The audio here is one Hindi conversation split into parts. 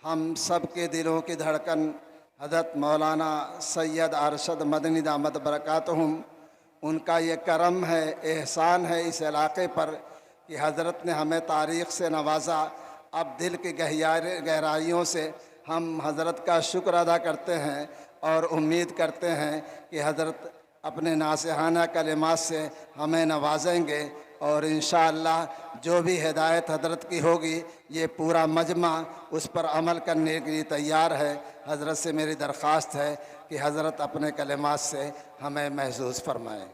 हम सब के दिलों की धड़कन हज़रत मौलाना सैयद अरशद मदनी दामद बरकातहुम, उनका ये करम है, एहसान है इस इलाक़े पर कि हज़रत ने हमें तारीख़ से नवाजा। अब दिल की गहराइयों से हम हज़रत का शुक्र अदा करते हैं और उम्मीद करते हैं कि हज़रत अपने नासिहाना कलिमात से हमें नवाजेंगे और इंशाअल्लाह जो भी हिदायत हज़रत की होगी ये पूरा मजमा उस पर अमल करने के लिए तैयार है। हज़रत से मेरी दरख्वास्त है कि हज़रत अपने कलिमात से हमें महसूस फरमाएँ।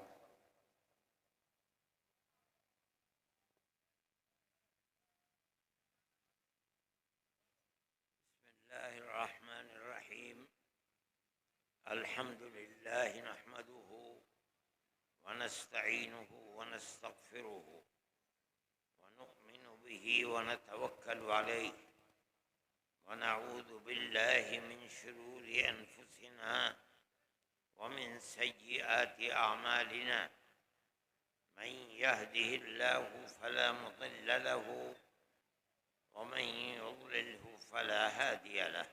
बिस्मिल्लाहिर्रहमानिर्रहीम। अल्हम्दुलिल्लाह नहमदुहु व नस्तईनुहु व नस्तगफिरुहु व नुअमिनु बिही व नतवक्कलु अलैहि व नऊज़ु बिल्लाहि मिन शुरूरि अनफुसिना व मिन सय्यिआति अअमालिना। मन यहदिहिल्लाहु फला मुदिल्ल लहु व मन युद्लिल्हु फला हादिय लहु।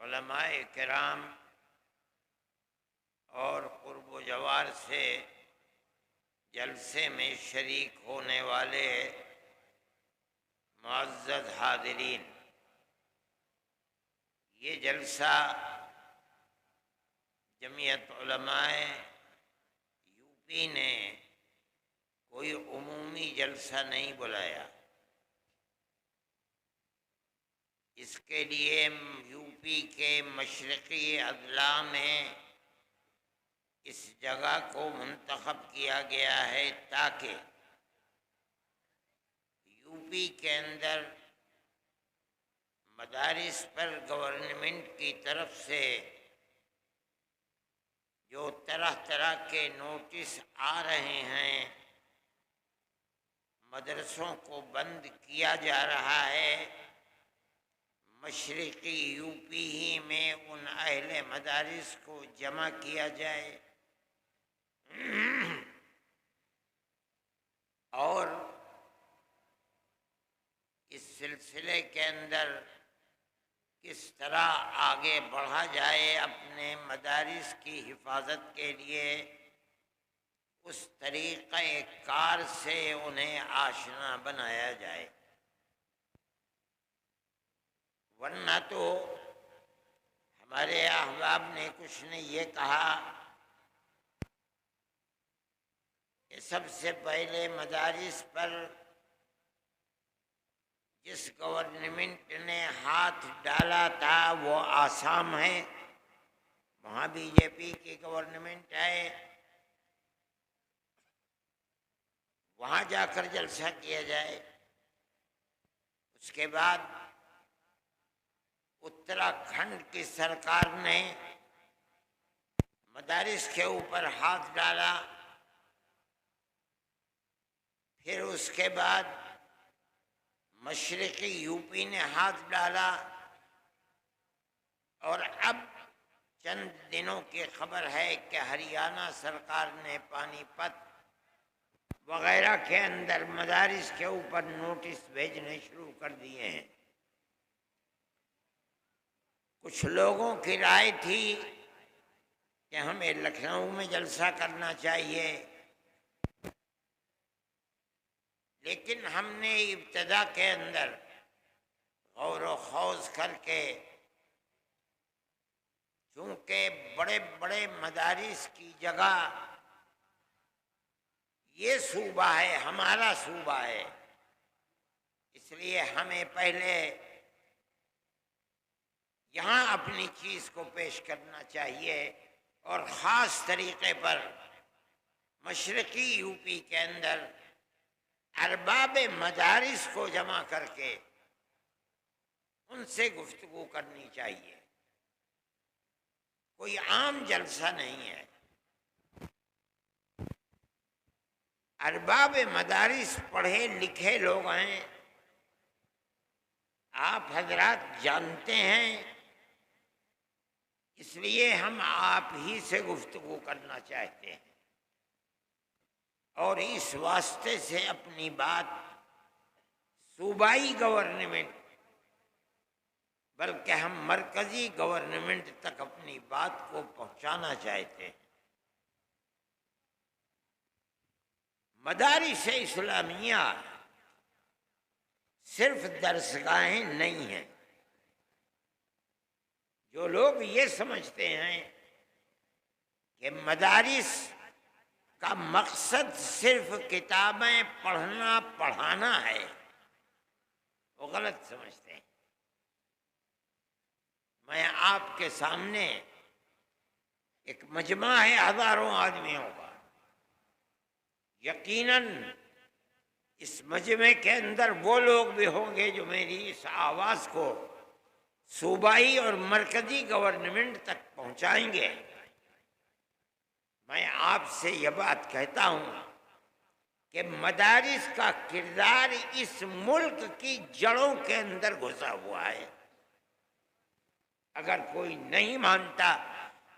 उलमाए किराम और कुर्ब व जवार से जलसे में शरीक होने वाले मुअज़्ज़ज़ हाज़िरीन, ये जलसा जमीयत उलमाए यूपी ने कोई उमूमी जलसा नहीं बुलाया। इसके लिए यूपी के मशरक़ी अज़ला में इस जगह को मुंतखब किया गया है ताकि यूपी के अंदर मदारिस पर गवर्नमेंट की तरफ से जो तरह तरह के नोटिस आ रहे हैं, मदरसों को बंद किया जा रहा है, मशरिक़ी यूपी ही में उन अहले मदारिस को जमा किया जाए और इस सिलसिले के अंदर किस तरह आगे बढ़ा जाए, अपने मदारिस की हिफाजत के लिए उस तरीक़े कार से उन्हें आशना बनाया जाए। वरना तो हमारे अहबाब ने कुछ ने ये कहा कि सबसे पहले मदारिस पर जिस गवर्नमेंट ने हाथ डाला था वो आसाम है, वहाँ बीजेपी की गवर्नमेंट है, वहाँ जाकर जलसा किया जाए। उसके बाद उत्तराखंड की सरकार ने मदारिस के ऊपर हाथ डाला, फिर उसके बाद मशरिक़ी यूपी ने हाथ डाला और अब चंद दिनों की खबर है कि हरियाणा सरकार ने पानीपत वगैरह के अंदर मदारिस के ऊपर नोटिस भेजने शुरू कर दिए हैं। कुछ लोगों की राय थी कि हमें लखनऊ में जलसा करना चाहिए, लेकिन हमने इब्तदा के अंदर गौर व खौज करके, चूँकि बड़े बड़े मदारिस की जगह ये सूबा है, हमारा सूबा है, इसलिए हमें पहले यहाँ अपनी चीज़ को पेश करना चाहिए और ख़ास तरीक़े पर मशरक़ी यूपी के अंदर अरबाब मदारिस को जमा करके उनसे गुफ्तगू करनी चाहिए। कोई आम जलसा नहीं है। अरबाब मदारिस पढ़े लिखे लोग हैं, आप हजरात जानते हैं, इसलिए हम आप ही से गुफ्तगू करना चाहते हैं और इस वास्ते से अपनी बात सूबाई गवर्नमेंट बल्कि हम मरकजी गवर्नमेंट तक अपनी बात को पहुंचाना चाहते हैं। मदारिस इस्लामिया सिर्फ दरसगाहें नहीं हैं। जो लोग ये समझते हैं कि मदारिस का मकसद सिर्फ किताबें पढ़ना पढ़ाना है, वो गलत समझते हैं। मैं आपके सामने एक मजमा है हजारों आदमियों का, यकीनन इस मजमे के अंदर वो लोग भी होंगे जो मेरी इस आवाज़ को सूबाई और मरकजी गवर्नमेंट तक पहुंचाएंगे। मैं आपसे यह बात कहता हूं कि मदारिस का किरदार इस मुल्क की जड़ों के अंदर घुसा हुआ है। अगर कोई नहीं मानता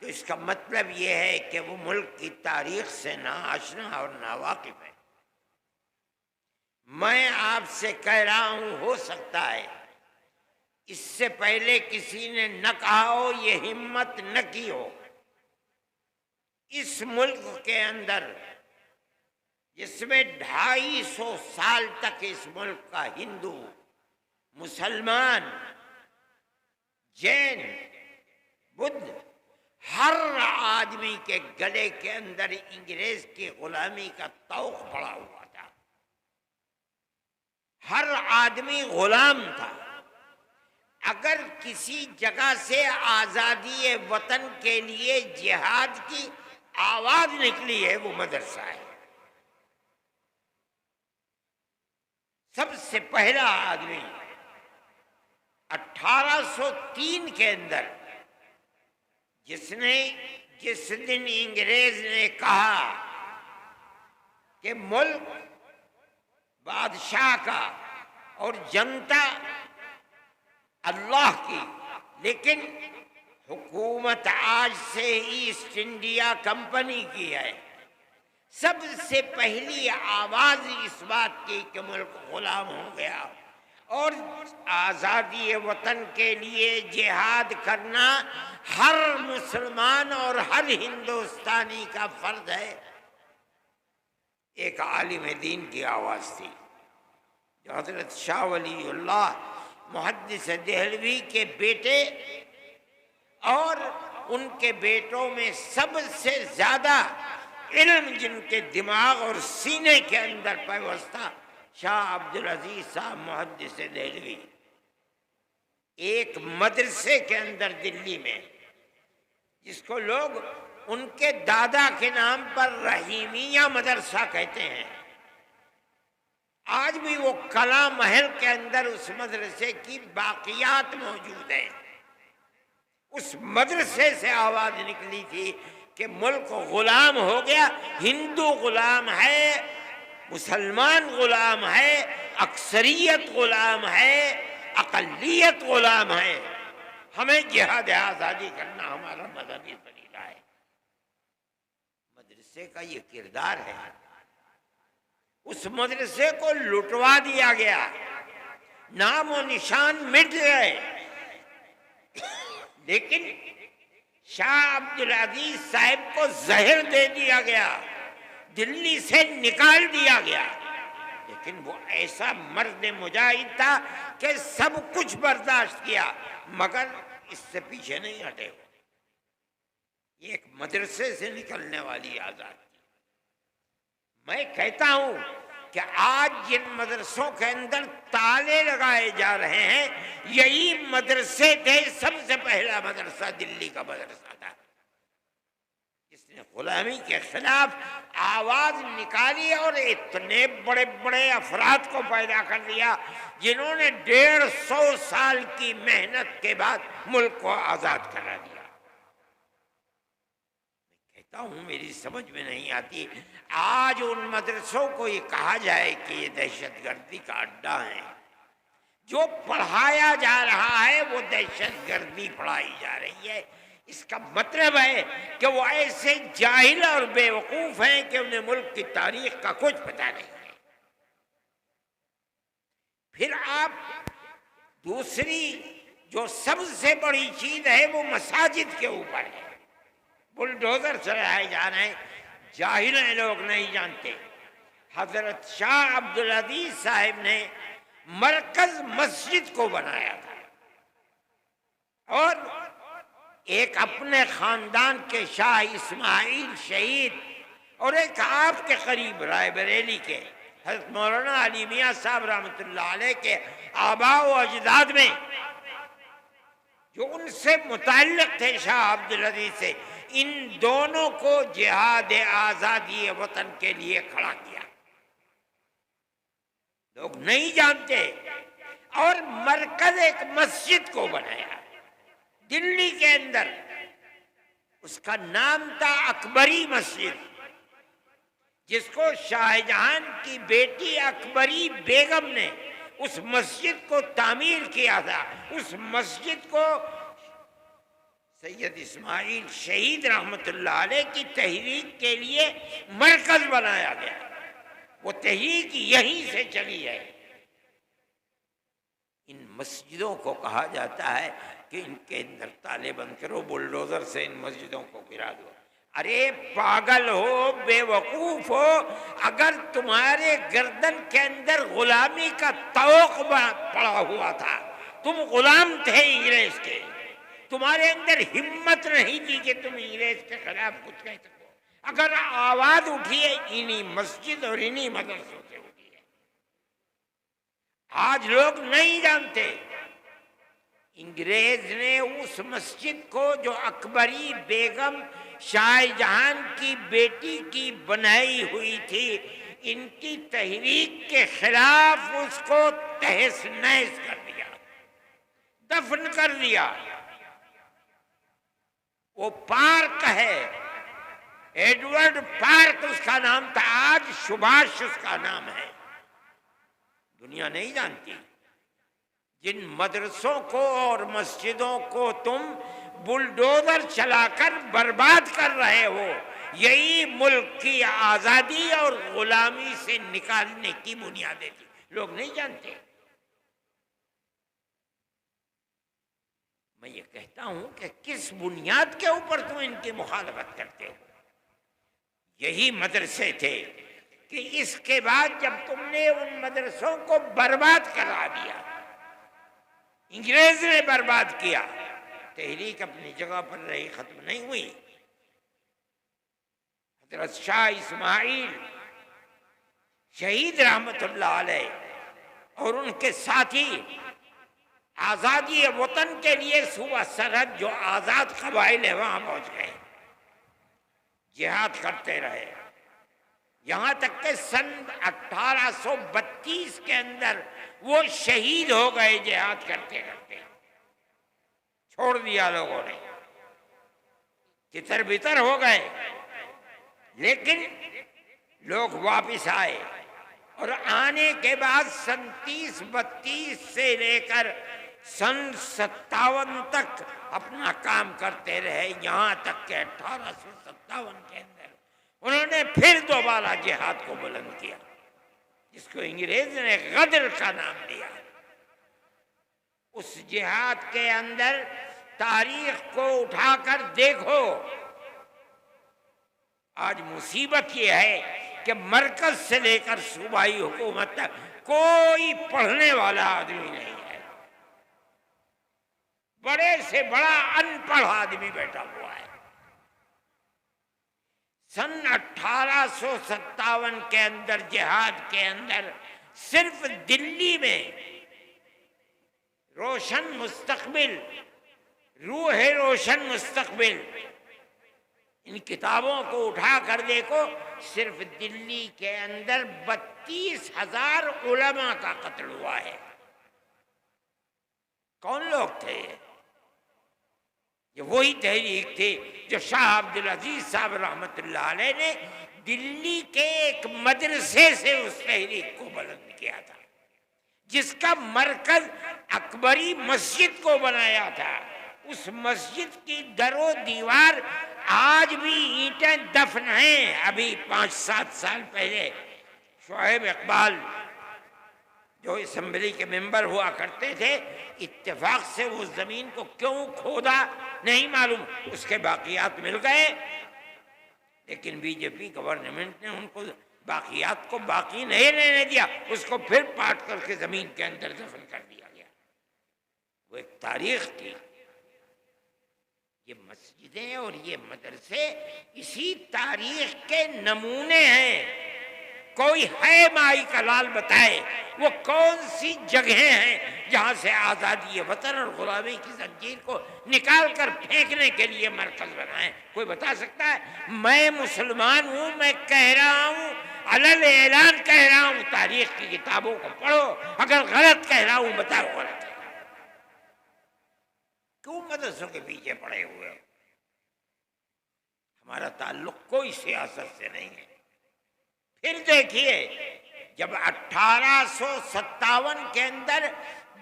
तो इसका मतलब यह है कि वो मुल्क की तारीख से ना आशना और ना वाकिफ है। मैं आपसे कह रहा हूं, हो सकता है इससे पहले किसी ने न कहा हो, ये हिम्मत न की हो। इस मुल्क के अंदर जिसमें 250 साल तक इस मुल्क का हिंदू, मुसलमान, जैन, बुद्ध, हर आदमी के गले के अंदर अंग्रेज की गुलामी का तौक पड़ा हुआ था। हर आदमी गुलाम था। अगर किसी जगह से आजादी वतन के लिए जिहाद की आवाज निकली है, वो मदरसा है। सबसे पहला आदमी 1803 के अंदर जिस दिन अंग्रेज ने कहा कि मुल्क बादशाह का और जनता अल्लाह की, लेकिन हुकूमत आज से ईस्ट इंडिया कंपनी की है, सबसे पहली आवाज इस बात की कि मुल्क गुलाम हो गया और आज़ादी वतन के लिए जिहाद करना हर मुसलमान और हर हिंदुस्तानी का फर्ज है। एक आलिम दीन की आवाज़ थी जो हजरत शाह वलीउल्लाह मुहद्दिस देहलवी के बेटे और उनके बेटों में सबसे ज्यादा इल्म जिनके दिमाग और सीने के अंदर पैवस्ता, शाह अब्दुल अजीज साहब मुहद्दिस देहलवी, एक मदरसे के अंदर दिल्ली में, जिसको लोग उनके दादा के नाम पर रहीमिया मदरसा कहते हैं, आज भी वो कला महल के अंदर उस मदरसे की बाकियात मौजूद हैं। उस मदरसे से आवाज निकली थी कि मुल्क गुलाम हो गया, हिंदू गुलाम है, मुसलमान गुलाम है, अक्सरियत गुलाम है, अकलियत गुलाम है। हमें जिहाद आज़ादी करना हमारा मजहबी फरीज़ा है। मदरसे का ये किरदार है। उस मदरसे को लुटवा दिया गया, नाम और निशान मिट गए, लेकिन शाह अब्दुल अजीज साहब को जहर दे दिया गया, दिल्ली से निकाल दिया गया। लेकिन वो ऐसा मर्द मुजाहिद था कि सब कुछ बर्दाश्त किया, मगर इससे पीछे नहीं हटे। ये एक मदरसे से निकलने वाली आजादी। मैं कहता हूं कि आज जिन मदरसों के अंदर ताले लगाए जा रहे हैं, यही मदरसे थे। सबसे पहला मदरसा दिल्ली का मदरसा था, जिसने गुलामी के खिलाफ आवाज निकाली और इतने बड़े बड़े अफराद को पैदा कर दिया जिन्होंने 150 साल की मेहनत के बाद मुल्क को आजाद करा दिया। मैं देखता हूँ मेरी समझ में नहीं आती। आज उन मदरसों को ये कहा जाए कि ये दहशतगर्दी का अड्डा है, जो पढ़ाया जा रहा है वो दहशतगर्दी पढ़ाई जा रही है। इसका मतलब है कि वो ऐसे जाहिल और बेवकूफ हैं कि उन्हें मुल्क की तारीख का कुछ पता नहीं है। फिर आप दूसरी जो सबसे बड़ी चीज है वो मसाजिद के ऊपर है, बुलडोजर चलाए जा रहे हैं। जाहिल हैं, लोग नहीं जानते। हजरत शाह अब्दुल अजीज साहिब ने मरकज मस्जिद को बनाया था, और एक अपने खानदान के शाह इस्माइल शहीद और एक आपके करीब रायबरेली के हजरत मौलाना अली मियां साहब रहमतुल्लाह अलैह के आबा व अजदाद में जो उनसे मुताल्लिक थे शाह अब्दुल अजीज से, इन दोनों को जिहाद आजादी वतन के लिए खड़ा किया। लोग नहीं जानते। और मरकज एक मस्जिद को बनाया दिल्ली के अंदर, उसका नाम था अकबरी मस्जिद, जिसको शाहजहां की बेटी अकबरी बेगम ने उस मस्जिद को तामीर किया था। उस मस्जिद को सैयद इस्माइल शहीद रहमतुल्लाह अलैह की तहरीक के लिए मरकज बनाया गया। वो तहरीक यहीं से चली है। इन मस्जिदों को कहा जाता है कि इनके अंदर ताले बंद करो, बुलडोजर से इन मस्जिदों को गिरा दो। अरे पागल हो, बेवकूफ हो, अगर तुम्हारे गर्दन के अंदर गुलामी का तौक पड़ा हुआ था, तुम गुलाम थे अंग्रेज के, तुम्हारे अंदर हिम्मत नहीं थी कि तुम अंग्रेज के खिलाफ कुछ कह सको, अगर आवाज उठी है इन्हीं मस्जिद और इन्हीं मदरसों से उठी है। आज लोग नहीं जानते, अंग्रेज ने उस मस्जिद को जो अकबरी बेगम शाहजहां की बेटी की बनाई हुई थी, इनकी तहरीक के खिलाफ उसको तहस नहस कर दिया, दफन कर दिया। वो पार्क है, एडवर्ड पार्क उसका नाम था, आज सुभाष उसका नाम है। दुनिया नहीं जानती। जिन मदरसों को और मस्जिदों को तुम बुलडोजर चलाकर बर्बाद कर रहे हो, यही मुल्क की आजादी और गुलामी से निकालने की बुनियादें थी। लोग नहीं जानते। मैं ये कहता हूं कि किस बुनियाद के ऊपर तुम इनकी मुखालफत करते हो। यही मदरसे थे कि इसके बाद जब तुमने उन मदरसों को बर्बाद करा दिया, अंग्रेज ने बर्बाद किया, तहरीक अपनी जगह पर रही, खत्म नहीं हुई। हजरत शाह इस्माइल शहीद रहमतुल्लाह अलैह और उनके साथी आजादी वतन के लिए सूबा सरहद जो आजाद कबाइल है वहां पहुंच गए, जिहाद करते रहे। यहां तक के सन 1832 के अंदर वो शहीद हो गए जिहाद करते करते। छोड़ दिया लोगों ने, तितर बितर हो गए। लेकिन लोग वापिस आए और आने के बाद सन 30-32 से लेकर सन 57 तक अपना काम करते रहे। यहां तक के 1857 के अंदर उन्होंने फिर दोबारा जिहाद को बुलंद किया, जिसको अंग्रेज ने गदर का नाम दिया। उस जिहाद के अंदर तारीख को उठाकर देखो, आज मुसीबत यह है कि मरकज से लेकर सूबाई हुकूमत तक कोई पढ़ने वाला आदमी नहीं है। बड़े से बड़ा अनपढ़ आदमी बैठा हुआ है। सन 1857 के अंदर जिहाद के अंदर सिर्फ दिल्ली में रोशन मुस्तकबिल, रूह रोशन मुस्तकबिल, इन किताबों को उठा कर देखो, सिर्फ दिल्ली के अंदर 32,000 उलमा का कत्ल हुआ है। कौन लोग थे? ये वही तहरीक थी जो शाह अब्दुल अजीज साहब रहमतुल्लाह अलैह ने दिल्ली के एक मदरसे से उस तहरीक को बुलंद किया था, जिसका मरकज अकबरी मस्जिद को बनाया था। उस मस्जिद की दरो दीवार आज भी ईंटें दफन हैं। अभी 5-7 साल पहले शोएब इकबाल जो असेंबली के मेंबर हुआ करते थे, इत्तेफाक से उस जमीन को क्यों खोदा नहीं मालूम, उसके बाकियात मिल गए, लेकिन बीजेपी गवर्नमेंट ने उनको बाकियात को बाकी नहीं रहने दिया, उसको फिर पाट करके जमीन के अंदर दफन कर दिया गया। वो एक तारीख थी। ये मस्जिदें और ये मदरसे इसी तारीख के नमूने हैं। कोई है माई का लाल बताए वो कौन सी जगह हैं जहां से आजादी वतन और गुलामी की जंजीर को निकाल कर फेंकने के लिए मरकज बनाए? कोई बता सकता है? मैं मुसलमान हूं, मैं कह रहा हूं, अलल ऐलान कह रहा हूं, तारीख की किताबों को पढ़ो, अगर गलत कह रहा हूं बताओ गलत है। क्यों मदरसों के पीछे पड़े हुए? हमारा ताल्लुक कोई सियासत से नहीं है। फिर देखिए, जब 1857 के अंदर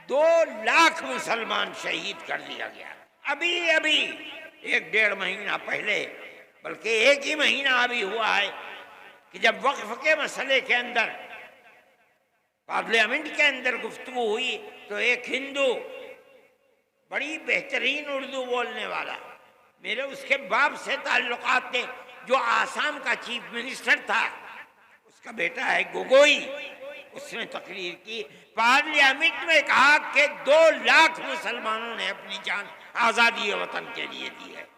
2 लाख मुसलमान शहीद कर दिया गया, अभी 1-1.5 महीना पहले, बल्कि 1 ही महीना अभी हुआ है कि जब वक्फ के मसले के अंदर पार्लियामेंट के अंदर गुफ्तगू हुई तो एक हिंदू बड़ी बेहतरीन उर्दू बोलने वाला, मेरे उसके बाप से ताल्लुकात थे, जो आसाम का चीफ मिनिस्टर था, उसका बेटा है गोगोई, उसने तकरीर की, पार्लियामेंट में कहा कि 2 लाख मुसलमानों ने अपनी जान आजादी वतन के लिए दी है।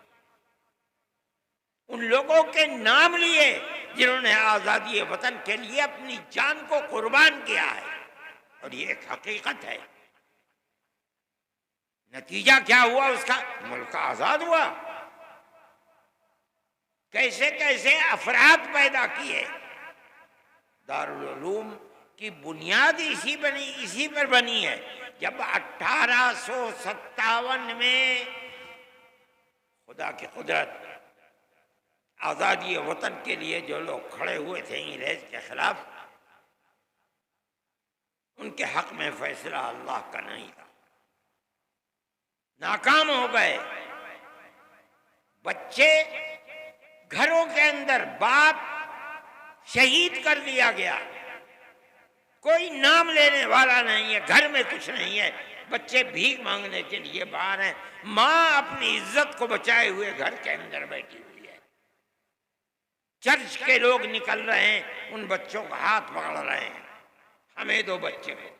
उन लोगों के नाम लिए जिन्होंने आजादी वतन के लिए अपनी जान को कुर्बान किया है, और ये एक हकीकत है। नतीजा क्या हुआ उसका? मुल्क आजाद हुआ। कैसे कैसे अफराद पैदा किए। दारुल उलूम की बुनियाद इसी पर बनी है। जब 1857 में खुदा की कुदरत आजादी वतन के लिए जो लोग खड़े हुए थे अंग्रेज के खिलाफ, उनके हक में फैसला अल्लाह का नहीं था, नाकाम हो गए। बच्चे घरों के अंदर, बाप शहीद कर दिया गया, कोई नाम लेने वाला नहीं है, घर में कुछ नहीं है, बच्चे भीख मांगने के लिए बाहर हैं, माँ अपनी इज्जत को बचाए हुए घर के अंदर बैठी हुई है। चर्च के लोग निकल रहे हैं, उन बच्चों का हाथ पकड़ रहे हैं, हमें दो बच्चे को,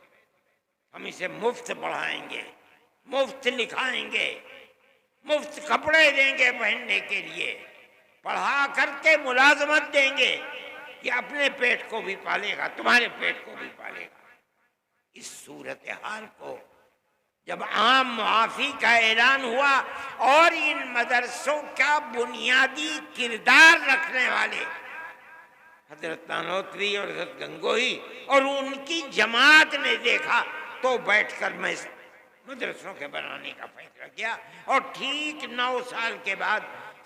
हम इसे मुफ्त पढ़ाएंगे, मुफ्त लिखाएंगे, मुफ्त कपड़े देंगे पहनने के लिए, पढ़ा करके मुलाजमत देंगे, कि अपने पेट को भी पालेगा, तुम्हारे पेट को भी पालेगा। इस सूरत हाल को जब आम मुआफी का ऐलान हुआ और इन मदरसों का बुनियादी किरदार रखने वाले हजरत नानोतवी और हजरत गंगोही और उनकी जमात ने देखा, तो बैठकर मैं मदरसों के बनाने का फैसला किया, और ठीक 9 साल के बाद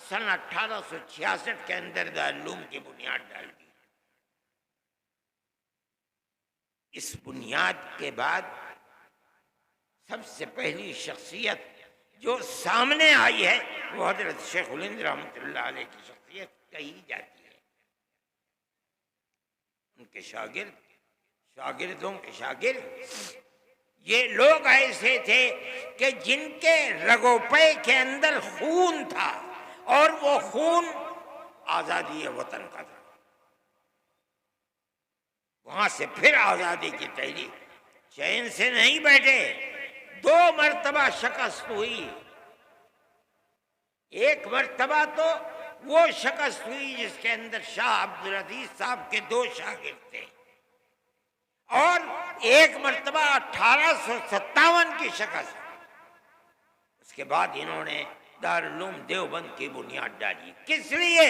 सन 1866 के अंदर दारुल उलूम की बुनियाद डाल दी। इस बुनियाद के बाद सबसे पहली शख्सियत जो सामने आई है वो हजरत शेखुल हिंद रहमतुल्लाह अलैह की शख्सियत कही जाती है। उनके शागिर्दों के शागिर्द ये लोग ऐसे थे कि जिनके रगोपे के अंदर खून था, और वो खून आजादी वतन का था। वहां से फिर आजादी की तहरीक, चैन से नहीं बैठे, 2 मरतबा शिकस्त हुई। एक मरतबा तो वो शिकस्त हुई जिसके अंदर शाह अब्दुल अजीज साहब के 2 शागिर्द थे, और एक मरतबा 1857 की शिकस्त। उसके बाद इन्होंने दारुल उलूम देवबंद की बुनियाद डाली। किस लिए?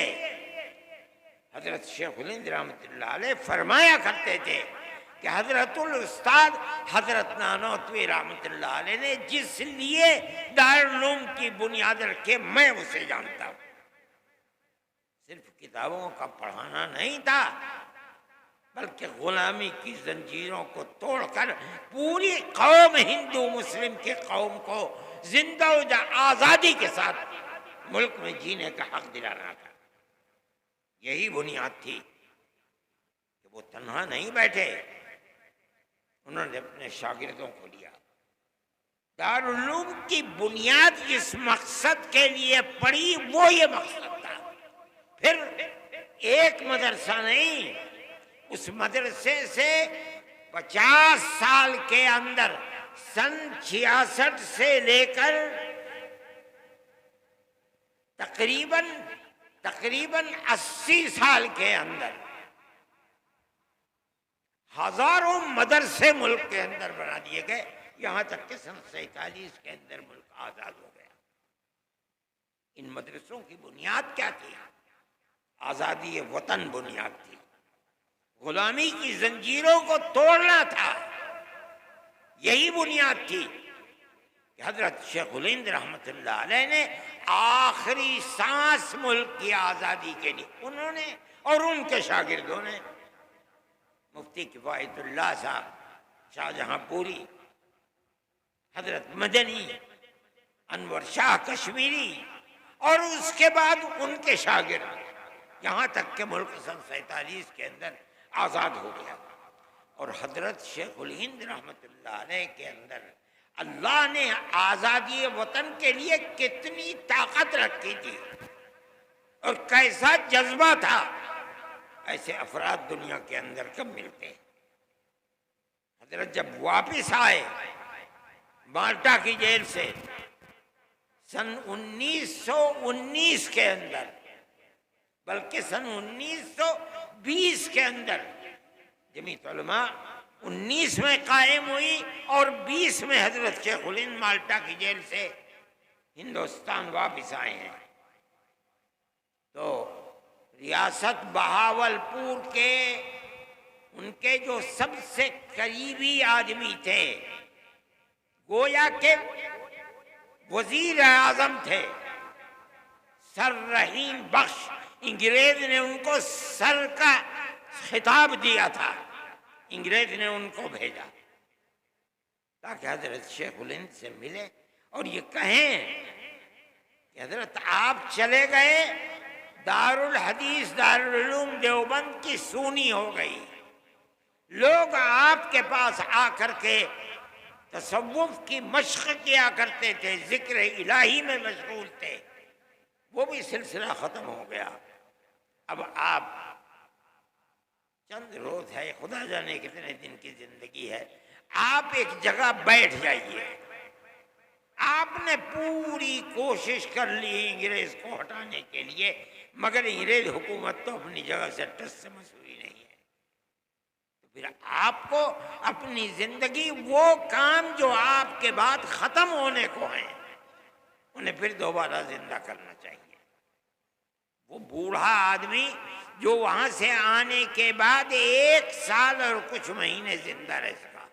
हजरत शेखुल हिंद रहमतुल्लाह अलैह फरमाया करते थे कि हजरतुल उस्ताद हजरत नानोतवी रहमतुल्लाह अलैह ने जिस लिए दारुल उलूम की बुनियाद रखे, मैं उसे जानता हूं। सिर्फ किताबों का पढ़ाना नहीं था, बल्कि गुलामी की जंजीरों को तोड़कर पूरी कौम, हिंदू मुस्लिम की कौम को जिंदा आजादी के साथ मुल्क में जीने का हक दिलाना था। यही बुनियाद थी कि वो तन्हा नहीं बैठे, उन्होंने अपने शागिर्दों को लिया। दारुल उलूम की बुनियाद जिस मकसद के लिए पड़ी वो ये मकसद था। फिर एक मदरसा नहीं, उस मदरसे से 50 साल के अंदर सन 66 से लेकर तकरीबन 80 साल के अंदर हजारों मदरसे मुल्क के अंदर बना दिए गए, यहां तक कि सन 47 के अंदर मुल्क आजाद हो गया। इन मदरसों की बुनियाद क्या थी? आजादी वतन बुनियाद थी। गुलामी की जंजीरों को तोड़ना था, यही बुनियाद थी कि हजरत शेखुल हिंद रहमतुल्लाह अलैह ने आखिरी सांस मुल्क की आजादी के लिए उन्होंने और उनके शागिर्दों ने, मुफ्ती किफायतुल्लाह साहब, शाहजहांपुरी, हजरत मदनी, अनवर शाह कश्मीरी और उसके बाद उनके शागिर्द, यहाँ तक के मुल्क सन 47 के अंदर आज़ाद हो गया। और हजरत शेखुल हिंद रहमतुल्लाह अलैह के अंदर अल्लाह ने आज़ादी वतन के लिए कितनी ताकत रखी थी और कैसा जज्बा था, ऐसे अफराद दुनिया के अंदर कब मिलते हैं। हजरत जब वापिस आए माल्टा की जेल से सन 1919 के अंदर, बल्कि सन 1920 के अंदर, जमीयत उलमा 19 में कायम हुई और 20 में हजरत शेखुल हिंद माल्टा की जेल से हिंदुस्तान वापिस आए हैं। तो रियासत बहावलपुर के उनके जो सबसे करीबी आदमी थे, गोया के वजीर आजम थे सर रहीम बख्श, अंग्रेज ने उनको सर का खिताब दिया था, अंग्रेज ने उनको भेजा ताकि हजरत शेखुल हिंद से मिले और ये कहें कि हजरत आप चले गए, दारुल हदीस दारुल उलूम देवबंद की सूनी हो गई, लोग आपके पास आकर के तसव्वुफ की मश्क किया करते थे, जिक्र इलाही में मशगूल थे, वो भी सिलसिला खत्म हो गया। अब आप चंद रोज है, खुदा जाने कितने दिन की जिंदगी है, आप एक जगह बैठ जाइए। आपने पूरी कोशिश कर ली अंग्रेज को हटाने के लिए, मगर अंग्रेज हुकूमत तो अपनी जगह से टस से मस हुई नहीं है। तो फिर आपको अपनी जिंदगी, वो काम जो आपके बाद खत्म होने को हैं, उन्हें फिर दोबारा जिंदा करना चाहिए। वो बूढ़ा आदमी जो वहां से आने के बाद 1 साल और कुछ महीने जिंदा रह सका,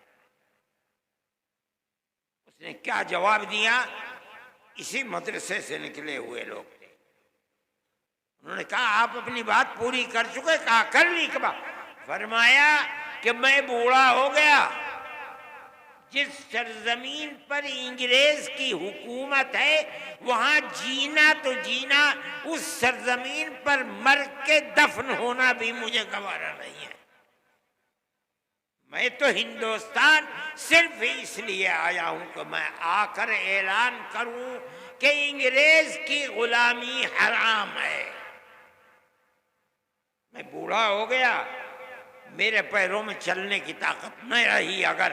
उसने क्या जवाब दिया? इसी मदरसे से निकले हुए लोग थे। उन्होंने कहा आप अपनी बात पूरी कर चुके? कहा कर ली। कब? फरमाया कि मैं बूढ़ा हो गया, जिस सरजमीन पर अंग्रेज की हुकूमत है वहां जीना तो जीना, उस सरजमीन पर मर के दफन होना भी मुझे गवारा नहीं है। मैं तो हिंदुस्तान सिर्फ इसलिए आया हूं कि मैं आकर ऐलान करूं कि अंग्रेज की गुलामी हराम है। मैं बूढ़ा हो गया, मेरे पैरों में चलने की ताकत न रही अगर,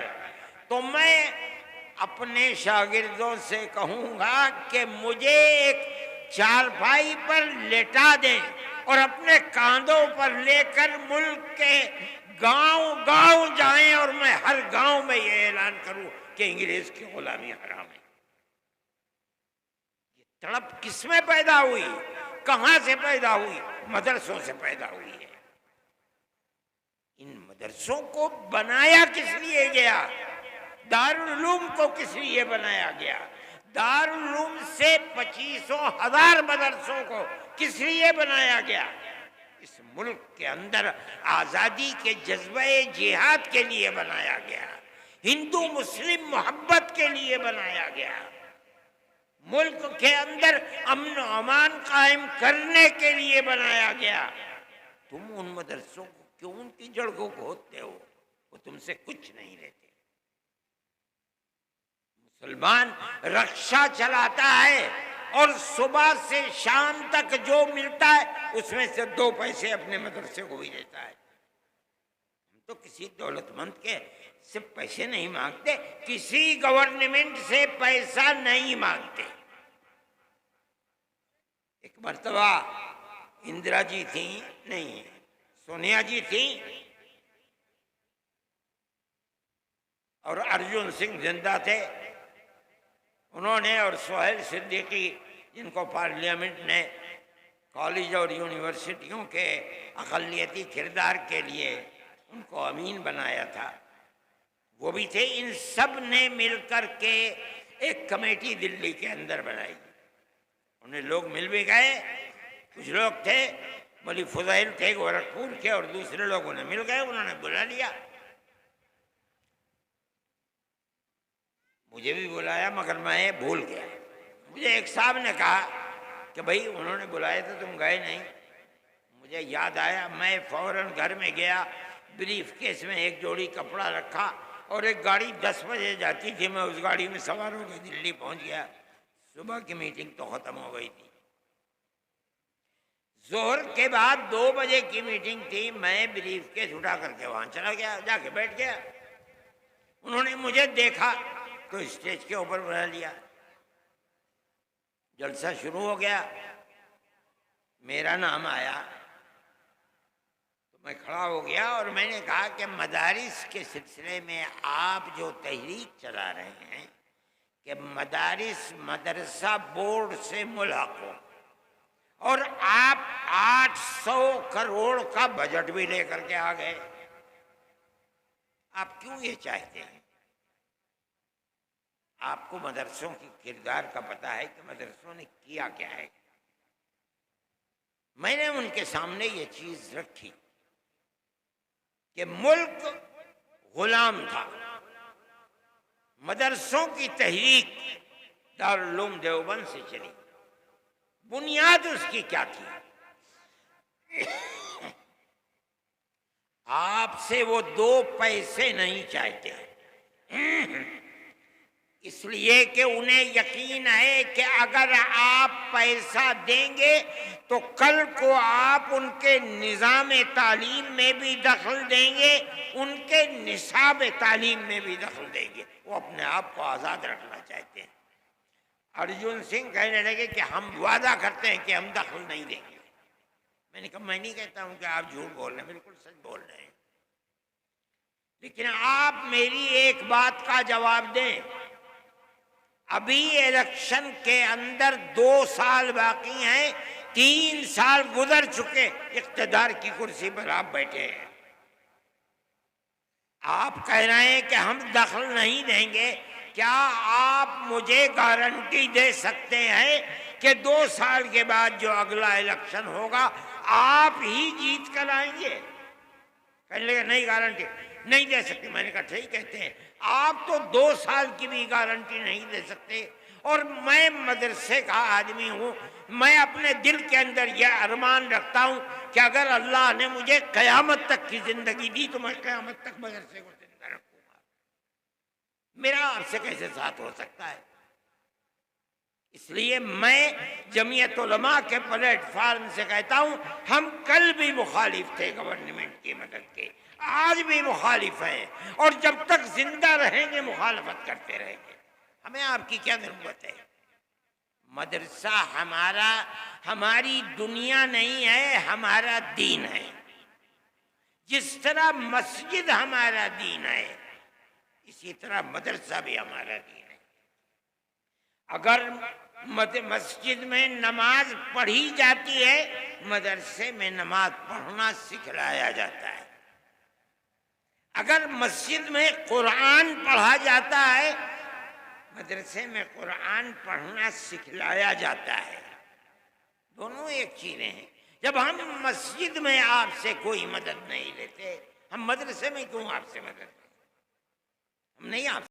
तो मैं अपने शागिर्दों से कहूंगा कि मुझे एक चारपाई पर लेटा दें और अपने कांधों पर लेकर मुल्क के गांव-गांव जाएं और मैं हर गांव में ये ऐलान करूं कि अंग्रेज की गुलामी हराम है। ये तड़प किसमें पैदा हुई? कहां से पैदा हुई? मदरसों से पैदा हुई है। इन मदरसों को बनाया किस लिए गया? दारुल उलूम को किस लिए बनाया गया? दारुल उलूम से 25,000 मदरसों को किस लिए बनाया गया? इस मुल्क के अंदर आज़ादी के जज्बे जिहाद के लिए बनाया गया, हिंदू मुस्लिम मोहब्बत के लिए बनाया गया, मुल्क के अंदर अमन अमान कायम करने के लिए बनाया गया। तुम उन मदरसों को क्यों उनकी जड़ को खोदते हो? वो तुमसे कुछ नहीं लेते। मुसलमान रक्षा चलाता है और सुबह से शाम तक जो मिलता है उसमें से 2 पैसे अपने मदरसे को भी देता है। हम तो किसी दौलतमंद के से पैसे नहीं मांगते, किसी गवर्नमेंट से पैसा नहीं मांगते। एक मर्तबा इंदिरा जी थी, नहीं सोनिया जी थी, और अर्जुन सिंह जिंदा थे। उन्होंने और सोहेल सिद्दीकी, जिनको पार्लियामेंट ने कॉलेज और यूनिवर्सिटियों के अक़लियती किरदार के लिए उनको अमीन बनाया था, वो भी थे। इन सब ने मिलकर के एक कमेटी दिल्ली के अंदर बनाई। उन्हें लोग मिल भी गए, कुछ लोग थे, मौलवी फुज़ैल थे गोरखपुर के, और दूसरे लोग उन्हें मिल गए, उन्होंने बुला लिया। मुझे भी बुलाया मगर मैं भूल गया। मुझे एक साहब ने कहा कि भाई उन्होंने बुलाया तो तुम गए नहीं। मुझे याद आया, मैं फौरन घर में गया, ब्रीफ केस में एक जोड़ी कपड़ा रखा और एक गाड़ी 10 बजे जाती थी, मैं उस गाड़ी में सवार होकर दिल्ली पहुंच गया। सुबह की मीटिंग तो ख़त्म हो गई थी। जोहर के बाद 2 बजे की मीटिंग थी, मैं ब्रीफ केस उठा करके वहाँ चला गया, जाके बैठ गया। उन्होंने मुझे देखा तो स्टेज के ऊपर बुला लिया, जलसा शुरू हो गया, मेरा नाम आया तो मैं खड़ा हो गया और मैंने कहा कि मदारिस के सिलसिले में आप जो तहरीक चला रहे हैं कि मदारिस मदरसा बोर्ड से मुल्हक हो, और आप 800 करोड़ का बजट भी लेकर के आ गए, आप क्यों ये चाहते हैं? आपको मदरसों की किरदार का पता है कि मदरसों ने किया क्या है। मैंने उनके सामने ये चीज रखी कि मुल्क गुलाम था, मदरसों की तहरीक दारुल उलूम देवबंद से चली। बुनियाद उसकी क्या थी? आपसे वो 2 पैसे नहीं चाहते, इसलिए कि उन्हें यकीन है कि अगर आप पैसा देंगे तो कल को आप उनके निज़ाम तालीम में भी दखल देंगे, उनके निसाब तालीम में भी दखल देंगे। वो अपने आप को आज़ाद रखना चाहते हैं। अर्जुन सिंह कहने लगे कि हम वादा करते हैं कि हम दखल नहीं देंगे। मैंने कहा मैं नहीं कहता हूं कि आप झूठ बोल रहे हैं, बिल्कुल सच बोल रहे हैं, लेकिन आप मेरी एक बात का जवाब दें। अभी इलेक्शन के अंदर 2 साल बाकी हैं, 3 साल गुजर चुके, इख्तिदार की कुर्सी पर आप बैठे हैं। आप कह रहे हैं कि हम दखल नहीं देंगे, क्या आप मुझे गारंटी दे सकते हैं कि 2 साल के बाद जो अगला इलेक्शन होगा आप ही जीत कर आएंगे? कहने लगे नहीं, गारंटी नहीं दे सकते। मैंने कहा ठीक कहते हैं, आप तो 2 साल की भी गारंटी नहीं दे सकते, और मैं मदरसे का आदमी हूँ, मैं अपने दिल के अंदर यह अरमान रखता हूँ कि अगर अल्लाह ने मुझे क़यामत तक की जिंदगी दी तो मैं क़यामत तक मदरसे को जिंदा रखूंगा। मेरा आपसे कैसे साथ हो सकता है? इसलिए मैं जमीयत उलमा के प्लेटफार्म से कहता हूँ, हम कल भी मुखालिफ थे गवर्नमेंट की मदद के, आज भी मुखालिफ हैं, और जब तक जिंदा रहेंगे मुखालफत करते रहेंगे। हमें आपकी क्या जरूरत है? मदरसा हमारी दुनिया नहीं है, हमारा दीन है। जिस तरह मस्जिद हमारा दीन है, इसी तरह मदरसा भी हमारा दीन है। अगर मस्जिद में नमाज पढ़ी जाती है, मदरसे में नमाज पढ़ना सिखलाया जाता है। अगर मस्जिद में कुरान पढ़ा जाता है, मदरसे में कुरान पढ़ना सिखलाया जाता है, दोनों एक चीजें हैं। जब हम मस्जिद में आपसे कोई मदद नहीं लेते, हम मदरसे में क्यों आपसे मदद लें? हम नहीं आप